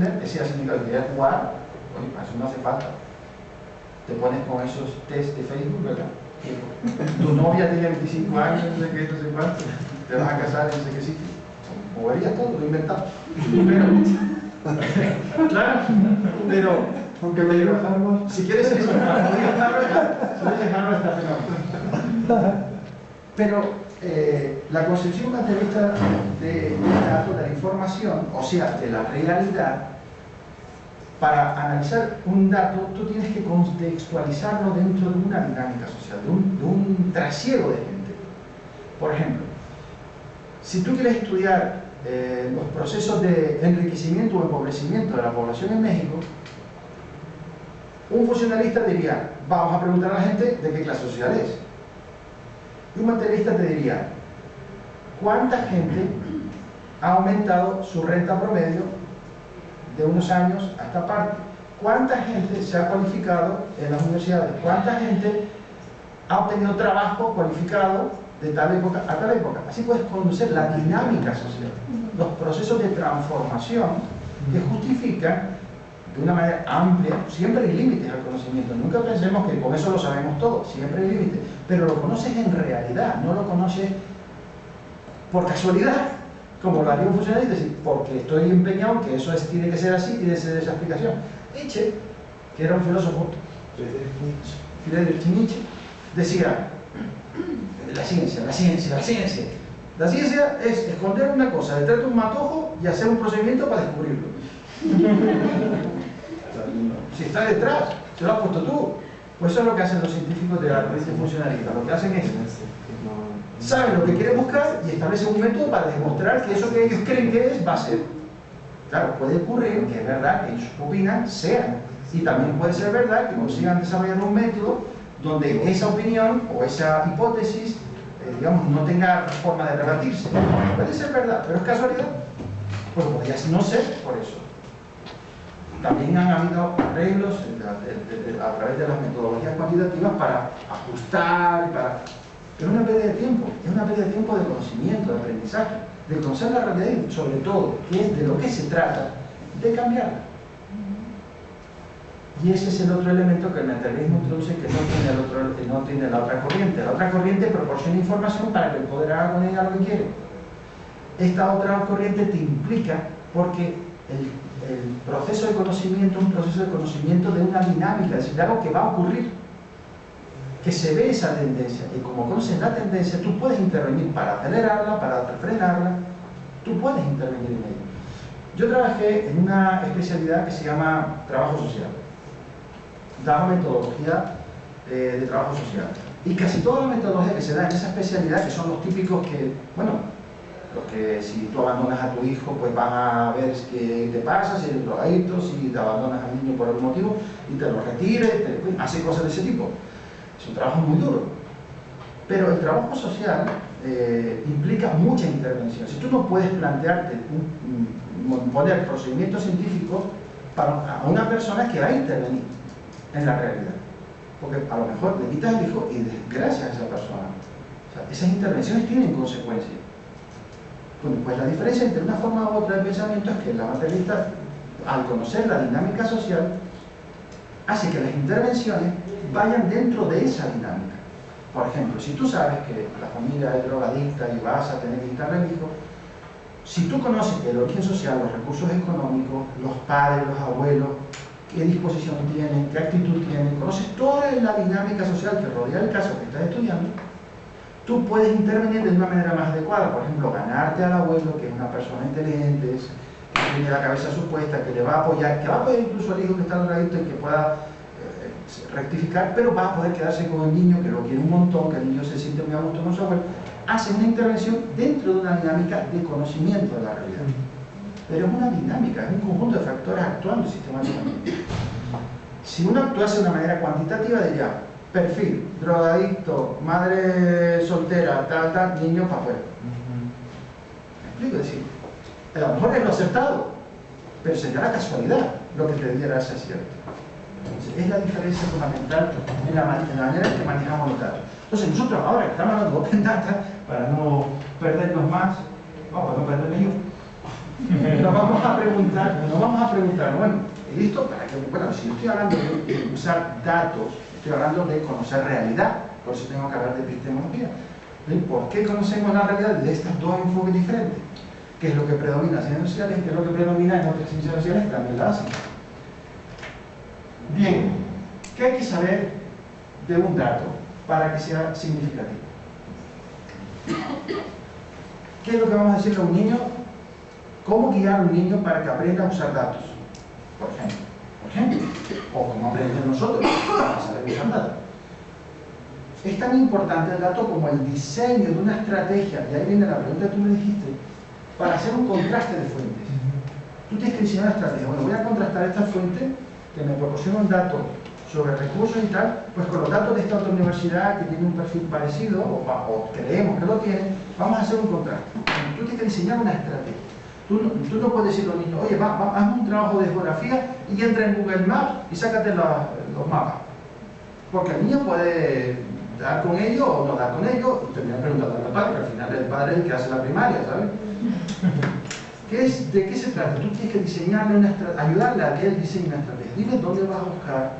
entender que sea significado que quería jugar, oye, para eso no hace falta. Te pones con esos test de Facebook, ¿verdad? Tu novia tiene 25 años, no sé qué, no sé cuánto, te vas a casar en no sé qué sitio. Moverías todo, lo inventado. Pero, claro, pero, aunque me diga Harvard, si quieres eso, Harvard está fenómeno. Pero la concepción materialista del dato, de la información, o sea, de la realidad, para analizar un dato, tú tienes que contextualizarlo dentro de una dinámica social, de un trasiego de gente. Por ejemplo, si tú quieres estudiar los procesos de enriquecimiento o empobrecimiento de la población en México, un funcionalista diría, vamos a preguntar a la gente de qué clase social es. Y un materialista te diría, ¿cuánta gente ha aumentado su renta promedio de unos años a esta parte? ¿Cuánta gente se ha cualificado en las universidades? ¿Cuánta gente ha obtenido trabajo cualificado de tal época a tal época? Así puedes conocer la dinámica social, los procesos de transformación que justifican de una manera amplia. Siempre hay límites al conocimiento, nunca pensemos que con eso lo sabemos todo, siempre hay límites, pero lo conoces en realidad, no lo conoces por casualidad, como lo haría un funcionario, decir, porque estoy empeñado en que eso tiene que ser así, tiene que ser esa explicación. Nietzsche, que era un filósofo, Friedrich Nietzsche, decía, la ciencia es esconder una cosa detrás de un matojo y hacer un procedimiento para descubrirlo. Si está detrás, se lo has puesto tú. Pues eso es lo que hacen los científicos de la corriente funcionalista. Lo que hacen es, saben lo que quieren buscar y establecen un método para demostrar que eso que ellos creen que es, va a ser. Claro, puede ocurrir que es verdad que ellos opinan, sean. Y también puede ser verdad que consigan desarrollar un método donde esa opinión o esa hipótesis, digamos, no tenga forma de rebatirse. Puede ser verdad, pero es casualidad. Pues podría no ser por eso. También han habido arreglos a través de las metodologías cuantitativas para ajustar, pero es una pérdida de tiempo, es una pérdida de tiempo de conocimiento, de aprendizaje, de conocer la realidad y sobre todo, que es de lo que se trata, de cambiarla. Y ese es el otro elemento que el materialismo introduce, que no tiene la otra corriente. La otra corriente proporciona información para que el poder haga con ella lo que quiere. Esta otra corriente te implica, porque el proceso de conocimiento es un proceso de conocimiento de una dinámica, es decir, de algo que va a ocurrir, que se ve esa tendencia, y como conoces la tendencia, tú puedes intervenir para acelerarla, para frenarla, tú puedes intervenir en ello. Yo trabajé en una especialidad que se llama trabajo social, daba metodología de trabajo social, y casi toda la metodología que se da en esa especialidad, que son los típicos que, bueno, los que si tú abandonas a tu hijo, pues van a ver qué te pasa, si eres drogadicto, si te abandonas al niño por algún motivo y te lo retires, hace cosas de ese tipo. Es un trabajo muy duro. Pero el trabajo social implica mucha intervención. Si tú no puedes plantearte poner procedimientos científicos para una persona que va a intervenir en la realidad, porque a lo mejor le quitas al hijo y desgracias a esa persona. O sea, esas intervenciones tienen consecuencias. Bueno, pues la diferencia entre una forma u otra de pensamiento es que la materialista, al conocer la dinámica social, hace que las intervenciones vayan dentro de esa dinámica. Por ejemplo, si tú sabes que la familia es drogadicta y vas a tener que quitarle al hijo, si tú conoces el origen social, los recursos económicos, los padres, los abuelos, qué disposición tienen, qué actitud tienen, conoces toda la dinámica social que rodea el caso que estás estudiando, tú puedes intervenir de una manera más adecuada. Por ejemplo, ganarte al abuelo, que es una persona inteligente, que tiene la cabeza supuesta, que le va a apoyar, que va a apoyar incluso al hijo que está drogadicto y que pueda rectificar, pero va a poder quedarse con el niño, que lo quiere un montón, que el niño se siente muy a gusto con su abuelo. Hace una intervención dentro de una dinámica de conocimiento de la realidad. Pero es una dinámica, es un conjunto de factores actuando sistemáticamente. Si uno actuase de una manera cuantitativa, diría, perfil, drogadicto, madre soltera, tal, niño para afuera. ¿Me explico? Es decir, a lo mejor es lo acertado, pero sería la casualidad lo que te diera ese acierto. Entonces, es la diferencia fundamental en la manera en que manejamos los datos. Entonces, nosotros ahora estamos hablando de Open Data, para no perdernos más, para no perderme yo, nos vamos a preguntar, bueno, ¿listo? ¿Para qué? Bueno, si yo estoy hablando de usar datos, estoy hablando de conocer realidad, por eso tengo que hablar de epistemología. ¿Por qué conocemos la realidad de estos dos enfoques diferentes? ¿Qué es lo que predomina en ciencias sociales y qué es lo que predomina en otras ciencias sociales que también la hacen? Bien, ¿qué hay que saber de un dato para que sea significativo? ¿Qué es lo que vamos a decirle a un niño? ¿Cómo guiar a un niño para que aprenda a usar datos? Por ejemplo, o cómo aprendemos nosotros para saber usar datos. Es tan importante el dato como el diseño de una estrategia, y ahí viene la pregunta que tú me dijiste, para hacer un contraste de fuentes. Tú tienes que diseñar una estrategia. Bueno, voy a contrastar esta fuente que me proporciona un dato sobre recursos y tal, pues con los datos de esta otra universidad que tiene un perfil parecido, o creemos que lo tiene, vamos a hacer un contraste. Tú tienes que diseñar una estrategia. Tú no puedes decirle a los niños, oye, haz un trabajo de geografía y entra en Google Maps y sácate los mapas. Porque el niño puede dar con ello o no dar con ello, y terminar preguntando al padre, que al final el padre es el que hace la primaria, ¿sabes? ¿De qué se trata? Tú tienes que diseñarle una estrategia, ayudarle a que él diseñe una estrategia. Dile dónde vas a buscar,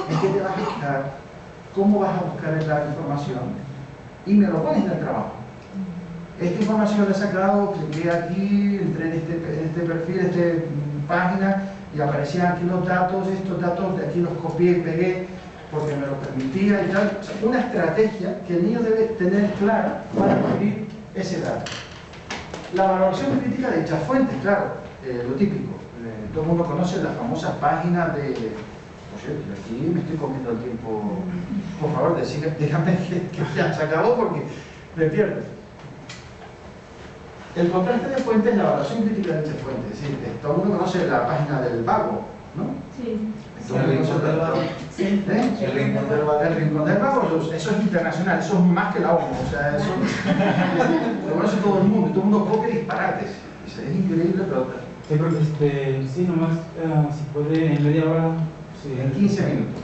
en qué te vas a buscar, cómo vas a buscar la información, y me lo pones en el trabajo. Esta información la he sacado, cliqué aquí, entré en este perfil, esta página, y aparecían aquí los datos, estos datos de aquí los copié y pegué porque me lo permitía y tal. O sea, una estrategia que el niño debe tener clara para escribir ese dato. La valoración crítica de dichas fuentes, claro, lo típico. Todo el mundo conoce las famosas páginas de... Por cierto, aquí me estoy comiendo el tiempo. Por favor, dígame que ya se acabó porque me pierdo. El contraste de fuentes, la valoración crítica de dichas fuentes. Es decir, todo el mundo conoce la página del Vago, ¿no? Sí. El Rincón del Vago. ¿Eh? El Rincón del Vago. El Rincón del Vago, eso es internacional, eso es más que la ONU. O sea, eso lo conoce todo el mundo, y todo el mundo copia disparates. Es increíble, pero... Sí, porque sí, nomás si puede en media hora. Sí, en 15 minutos.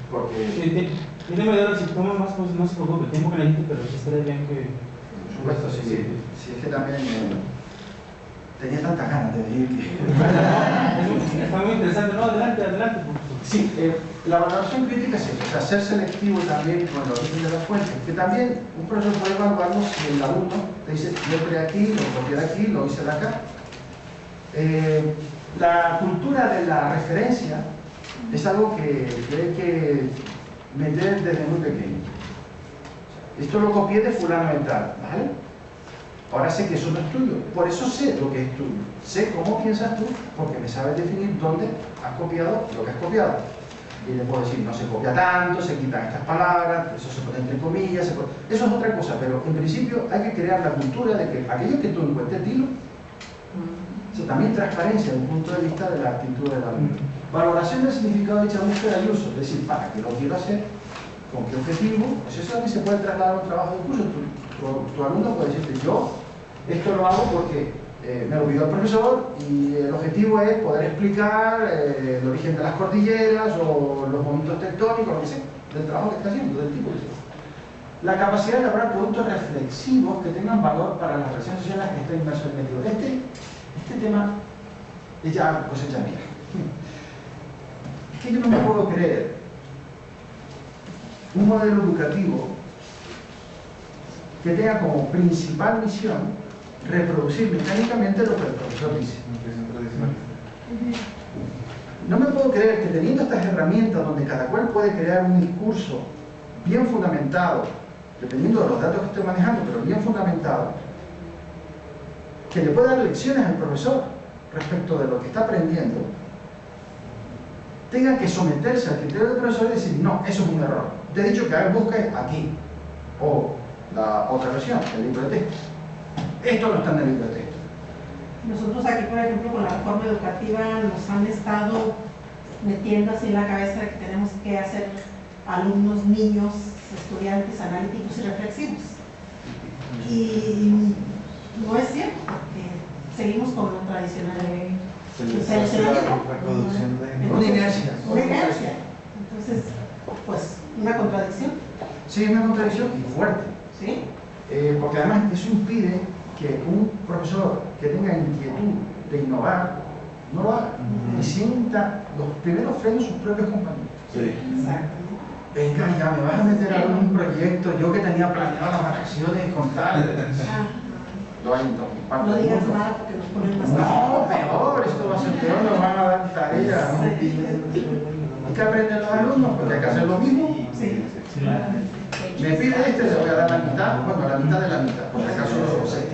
Porque... Sí, tiene media hora, si toma más, pues no se preocupe, tiempo que necesite, pero sí estaría bien que... Por supuesto, sí. Sí, es que también tenía tantas ganas de venir que... Está muy interesante, ¿no? Adelante. Sí, la valoración crítica es eso, o sea, ser selectivo también con el origen de las fuentes, que también un profesor puede evaluarlo si el alumno te dice, yo creé aquí, lo copié de aquí, lo hice de acá. La cultura de la referencia es algo que hay que meter desde muy pequeño. Esto lo copié de fulano de tal, ¿vale? Ahora sé que eso no es tuyo, por eso sé lo que es tuyo. Sé cómo piensas tú, porque me sabes definir dónde has copiado lo que has copiado. Y le puedo decir, no se copia tanto, se quitan estas palabras, eso se pone entre comillas, eso es otra cosa, pero en principio hay que crear la cultura de que aquello que tú encuentres, dilo. O sea, también transparencia desde el punto de vista de la actitud del alumno. Valoración del significado de dicha búsqueda y uso, es decir, ¿para qué lo quiero hacer? ¿Con qué objetivo? Pues eso también se puede trasladar a un trabajo de curso. Tu alumno puede decirte, yo esto lo hago porque me lo pidió el profesor y el objetivo es poder explicar el origen de las cordilleras o los movimientos tectónicos, lo que sea, del trabajo que está haciendo, del tipo de trabajo. La capacidad de elaborar productos reflexivos que tengan valor para las relaciones sociales que está inmerso en el medio. Este tema es ya cosecha mía. Es que yo no me puedo creer un modelo educativo que tenga como principal misión reproducir mecánicamente lo que el profesor dice. No me puedo creer que teniendo estas herramientas donde cada cual puede crear un discurso bien fundamentado, dependiendo de los datos que esté manejando, pero bien fundamentado, que le pueda dar lecciones al profesor respecto de lo que está aprendiendo, tenga que someterse al criterio del profesor y decir, no, eso es un error. Te he dicho que busques aquí, o la otra versión, el libro de texto. Esto no está en el libro de texto. Nosotros aquí, por ejemplo, con la reforma educativa nos han estado metiendo así en la cabeza de que tenemos que hacer alumnos, niños, estudiantes analíticos y reflexivos. Y no es cierto, porque seguimos con lo tradicional de una inercia. Entonces, pues, una contradicción. Sí, una contradicción y fuerte. ¿Sí? Porque además eso impide que un profesor que tenga inquietud de innovar, no lo haga. Y sienta los primeros frenos sus propios compañeros. Sí. Exacto. Venga, ya me vas a meter a un proyecto, yo que tenía planeado las vacaciones con tal. Lo hay en todo. No digas nada porque nos ponen más No, peor, esto va a ser peor, nos van a dar tarea. ¿No? Hay que aprender los alumnos porque hay que hacer lo mismo. Sí. Sí. Me pide este, le voy a dar la mitad, bueno, la mitad de la mitad, por si acaso